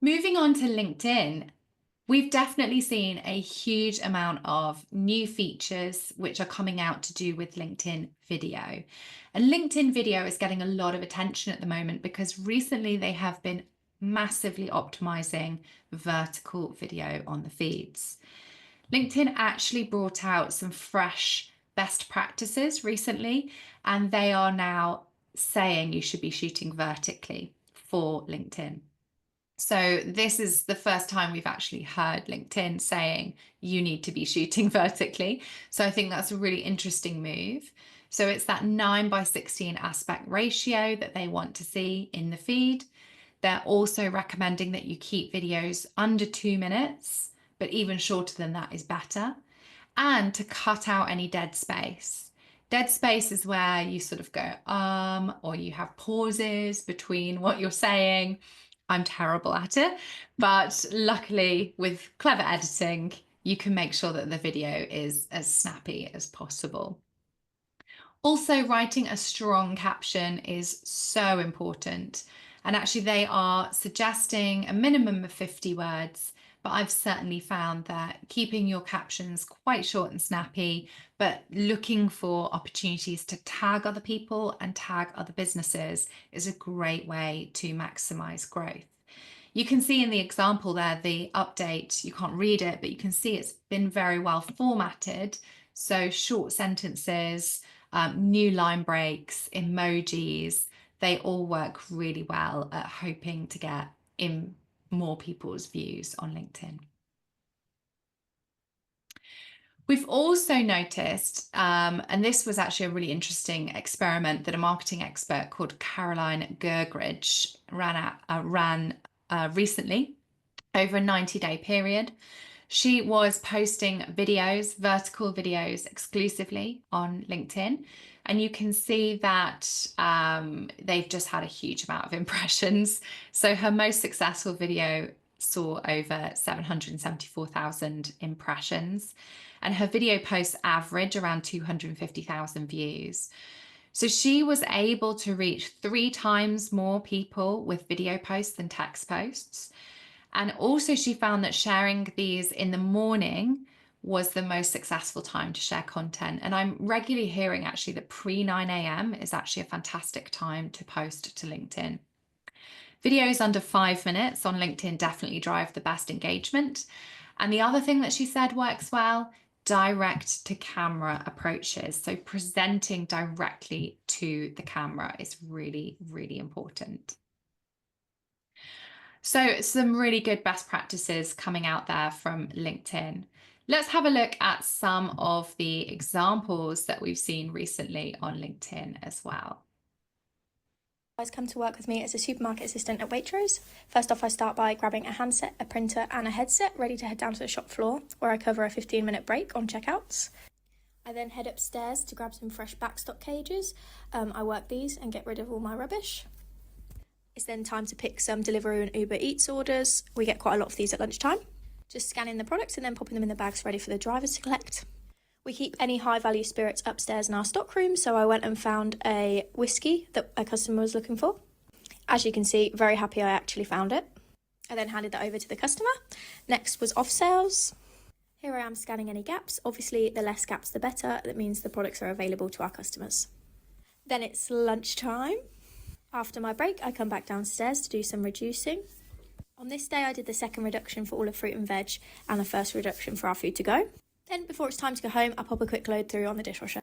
Moving on to LinkedIn, we've definitely seen a huge amount of new features which are coming out to do with LinkedIn video. And LinkedIn video is getting a lot of attention at the moment because recently they have been massively optimizing vertical video on the feeds. LinkedIn actually brought out some fresh best practices recently, and they are now saying you should be shooting vertically for LinkedIn. So this is the first time we've actually heard LinkedIn saying you need to be shooting vertically. So I think that's a really interesting move. So it's that 9:16 aspect ratio that they want to see in the feed. They're also recommending that you keep videos under 2 minutes, but even shorter than that is better. And to cut out any dead space. Dead space is where you sort of go, or you have pauses between what you're saying. I'm terrible at it, but luckily with clever editing, you can make sure that the video is as snappy as possible. Also, writing a strong caption is so important. And actually, they are suggesting a minimum of 50 words, but I've certainly found that keeping your captions quite short and snappy, but looking for opportunities to tag other people and tag other businesses is a great way to maximize growth. You can see in the example there, the update, you can't read it, but you can see it's been very well formatted. So short sentences, new line breaks, emojis, they all work really well at hoping to get in more people's views on LinkedIn. We've also noticed, and this was actually a really interesting experiment that a marketing expert called Caroline Gridge ran recently over a 90-day period. She was posting videos, vertical videos exclusively on LinkedIn. And you can see that they've just had a huge amount of impressions. So her most successful video saw over 774,000 impressions. And her video posts average around 250,000 views. So she was able to reach 3 times more people with video posts than text posts. And also she found that sharing these in the morning was the most successful time to share content. And I'm regularly hearing actually that pre 9 a.m. is actually a fantastic time to post to LinkedIn. Videos under 5 minutes on LinkedIn definitely drive the best engagement. And the other thing that she said works well, direct to camera approaches. So presenting directly to the camera is really, really important. So some really good best practices coming out there from LinkedIn. Let's have a look at some of the examples that we've seen recently on LinkedIn as well. Guys come to work with me as a supermarket assistant at Waitrose. First off, I start by grabbing a handset, a printer and a headset, ready to head down to the shop floor where I cover a 15-minute break on checkouts. I then head upstairs to grab some fresh backstock cages. I work these and get rid of all my rubbish. It's then time to pick some Deliveroo and Uber Eats orders. We get quite a lot of these at lunchtime. Just scanning the products and then popping them in the bags ready for the drivers to collect. We keep any high-value spirits upstairs in our stockroom, so I went and found a whiskey that a customer was looking for. As you can see, very happy I actually found it. I then handed that over to the customer. Next was off sales. Here I am scanning any gaps. Obviously, the less gaps, the better. That means the products are available to our customers. Then it's lunchtime. After my break, I come back downstairs to do some reducing. On this day, I did the second reduction for all of fruit and veg and the first reduction for our food to go. Then, before it's time to go home, I pop a quick load through on the dishwasher.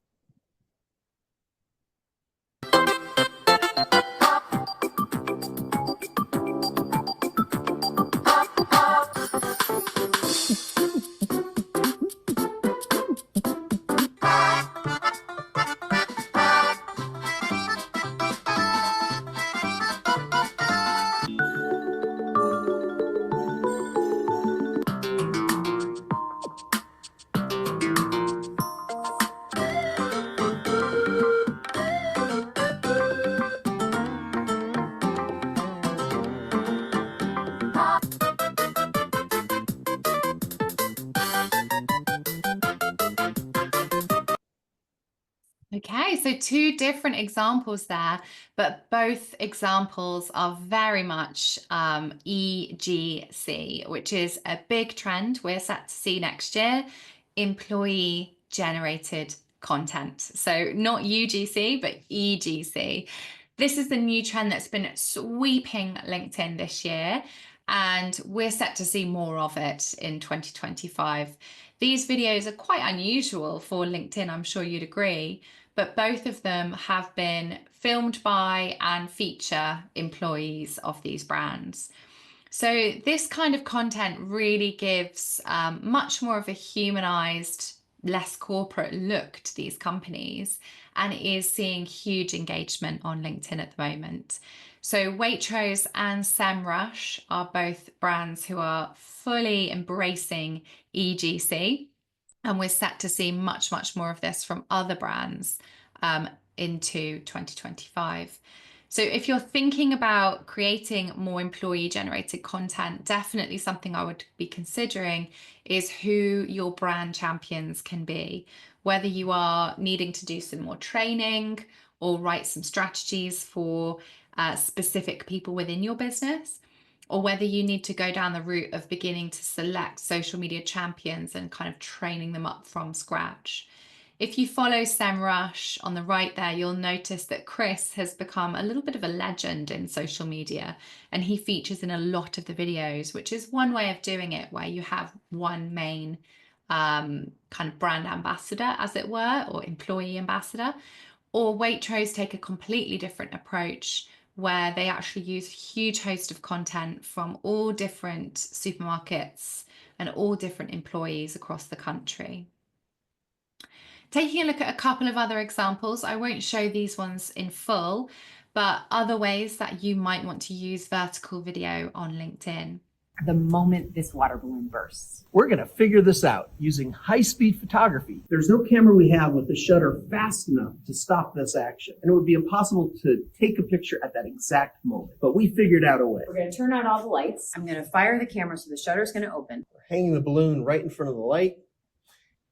Okay, so two different examples there, but both examples are very much EGC, which is a big trend we're set to see next year, employee generated content. So not UGC, but EGC. This is the new trend that's been sweeping LinkedIn this year, and we're set to see more of it in 2025. These videos are quite unusual for LinkedIn, I'm sure you'd agree, but both of them have been filmed by and feature employees of these brands. So this kind of content really gives much more of a humanized, less corporate look to these companies, and is seeing huge engagement on LinkedIn at the moment. So Waitrose and SEMrush are both brands who are fully embracing EGC, and we're set to see much, much more of this from other brands into 2025. So if you're thinking about creating more employee generated content, definitely something I would be considering is who your brand champions can be. Whether you are needing to do some more training or write some strategies for specific people within your business, or whether you need to go down the route of beginning to select social media champions and kind of training them up from scratch. If you follow SEMrush on the right there, you'll notice that Chris has become a little bit of a legend in social media, and he features in a lot of the videos, which is one way of doing it, where you have one main kind of brand ambassador, as it were, or employee ambassador. Or Waitrose take a completely different approach, where they actually use a huge host of content from all different supermarkets and all different employees across the country. Taking a look at a couple of other examples, I won't show these ones in full, but other ways that you might want to use vertical video on LinkedIn. The moment this water balloon bursts. We're going to figure this out using high-speed photography. There's no camera we have with the shutter fast enough to stop this action. And it would be impossible to take a picture at that exact moment. But we figured out a way. We're going to turn on all the lights. I'm going to fire the camera so the shutter's going to open. We're hanging the balloon right in front of the light.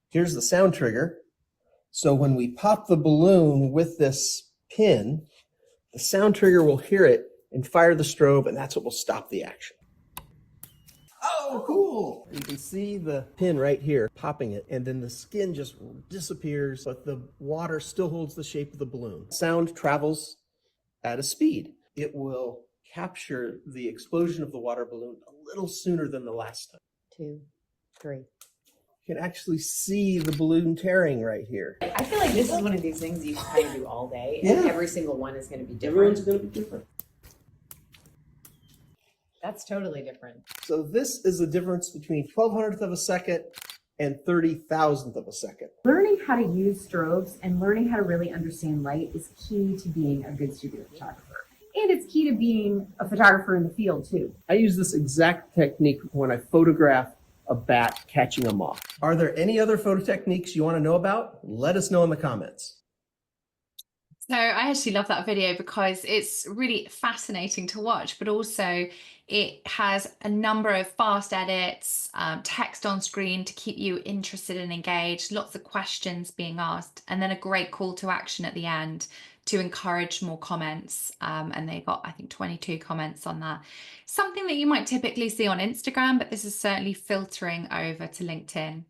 Here's the sound trigger. So when we pop the balloon with this pin, the sound trigger will hear it and fire the strobe, and that's what will stop the action. Oh, cool. You can see the pin right here, popping it, and then the skin just disappears, but the water still holds the shape of the balloon. Sound travels at a speed. It will capture the explosion of the water balloon a little sooner than the last time. 2, 3. You can actually see the balloon tearing right here. I feel like this is one of these things you can kind of do all day, and every single one is going to be different. Everyone's going to be different. That's totally different. So this is the difference between 1/1200th of a second and 30,000th of a second. Learning how to use strobes and learning how to really understand light is key to being a good studio photographer. And it's key to being a photographer in the field too. I use this exact technique when I photograph a bat catching a moth. Are there any other photo techniques you want to know about? Let us know in the comments. So I actually love that video because it's really fascinating to watch, but also it has a number of fast edits, text on screen to keep you interested and engaged, lots of questions being asked, and then a great call to action at the end to encourage more comments. And they got, I think, 22 comments on that. Something that you might typically see on Instagram, but this is certainly filtering over to LinkedIn.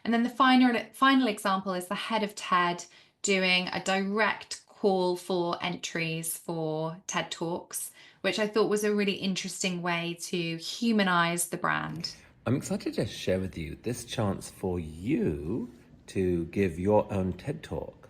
And then the final example is the head of TED doing a direct call for entries for TED Talks, which I thought was a really interesting way to humanize the brand. I'm excited to share with you this chance for you to give your own TED Talk.